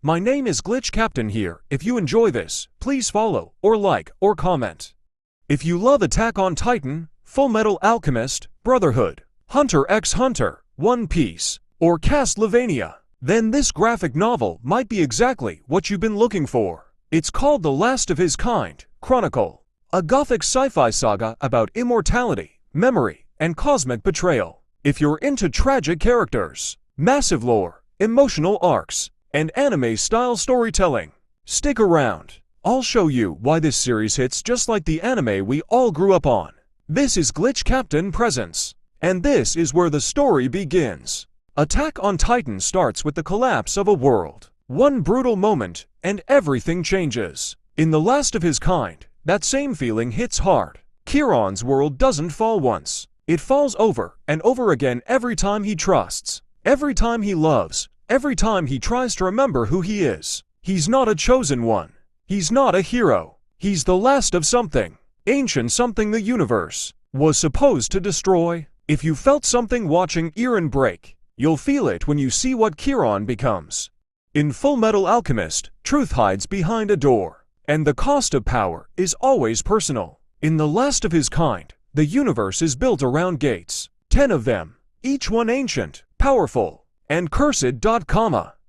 My name is GlitchCaptain here. If you enjoy this, please follow, or like, or comment. If you love Attack on Titan, Fullmetal Alchemist, Brotherhood, HxH, One Piece, or Castlevania, then this graphic novel might be exactly what you've been looking for. It's called The Last of His Kind, Chronicle, a gothic sci-fi saga about immortality, memory, and cosmic betrayal. If you're into tragic characters, massive lore, emotional arcs, and anime-style storytelling, stick around. I'll show you why this series hits just like the anime we all grew up on. This is GlitchCaptain Presents, and this is where the story begins. Attack on Titan starts with the collapse of a world. One brutal moment, and everything changes. In The Last of His Kind, that same feeling hits hard. Kieran's world doesn't fall once. It falls over and over again every time he trusts, every time he loves, every time he tries to remember who he is. He's not a chosen one. He's not a hero. He's the last of something, ancient something the universe was supposed to destroy. If you felt something watching Kieran break, you'll feel it when you see what Kieran becomes. In Fullmetal Alchemist, truth hides behind a door, and the cost of power is always personal. In The Last of His Kind, the universe is built around gates, 10 of them, each one ancient, powerful, and cursed.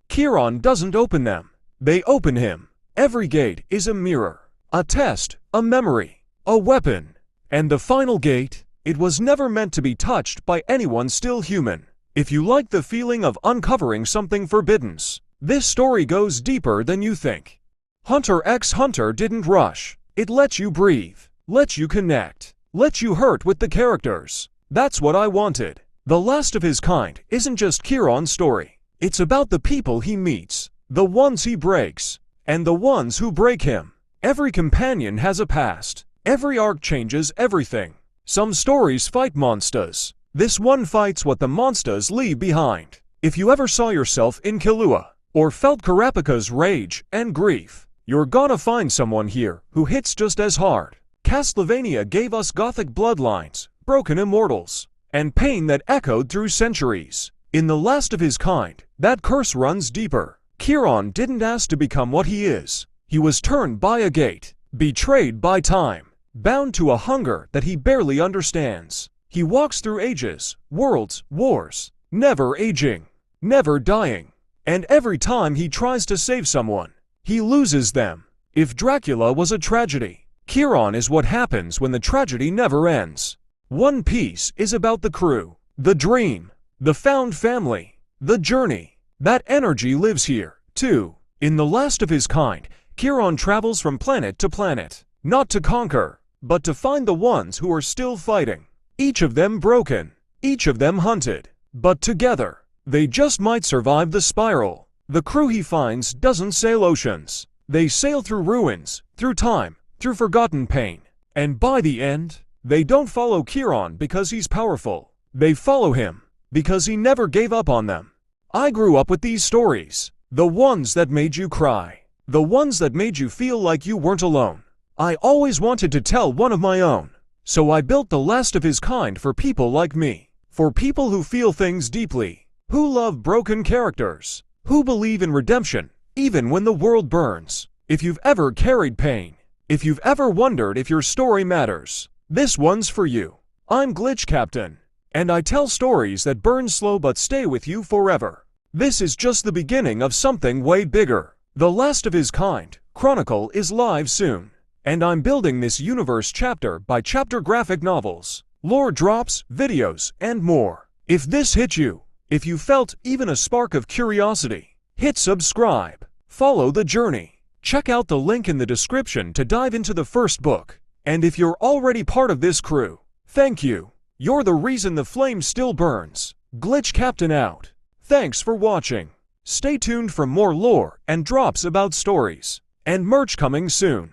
Kieran doesn't open them. They open him. Every gate is a mirror, a test, a memory, a weapon. And the final gate, it was never meant to be touched by anyone still human. If you like the feeling of uncovering something forbidden, this story goes deeper than you think. HxH didn't rush. It lets you breathe, lets you connect, lets you hurt with the characters. That's what I wanted. The Last of His Kind isn't just Kieran's story. It's about the people he meets, the ones he breaks, and the ones who break him. Every companion has a past. Every arc changes everything. Some stories fight monsters. This one fights what the monsters leave behind. If you ever saw yourself in Killua, or felt Kurapika's rage and grief, you're gonna find someone here who hits just as hard. Castlevania gave us gothic bloodlines, broken immortals, and pain that echoed through centuries. In The Last of His Kind, that curse runs deeper. Kieran didn't ask to become what he is. He was turned by a gate, betrayed by time, bound to a hunger that he barely understands. He walks through ages, worlds, wars, never aging, never dying. And every time he tries to save someone, he loses them. If Dracula was a tragedy, Kieran is what happens when the tragedy never ends. One Piece is about the crew, the dream, the found family, the journey. That energy lives here, too. In The Last of His Kind, Kieran travels from planet to planet, not to conquer, but to find the ones who are still fighting. Each of them broken, each of them hunted, but together, they just might survive the spiral. The crew he finds doesn't sail oceans. They sail through ruins, through time, through forgotten pain. And by the end, they don't follow Kieran because he's powerful. They follow him because he never gave up on them. I grew up with these stories, the ones that made you cry, the ones that made you feel like you weren't alone. I always wanted to tell one of my own, so I built The Last of His Kind for people like me, for people who feel things deeply, who love broken characters, who believe in redemption, even when the world burns. If you've ever carried pain, if you've ever wondered if your story matters, this one's for you. I'm GlitchCaptain, and I tell stories that burn slow but stay with you forever. This is just the beginning of something way bigger. The Last of His Kind, Chronicle is live soon, and I'm building this universe chapter by chapter graphic novels, lore drops, videos, and more. If this hit you, if you felt even a spark of curiosity, hit subscribe, follow the journey. Check out the link in the description to dive into the first book. And if you're already part of this crew, thank you. You're the reason the flame still burns. GlitchCaptain out. Thanks for watching. Stay tuned for more lore and drops about stories, and merch coming soon.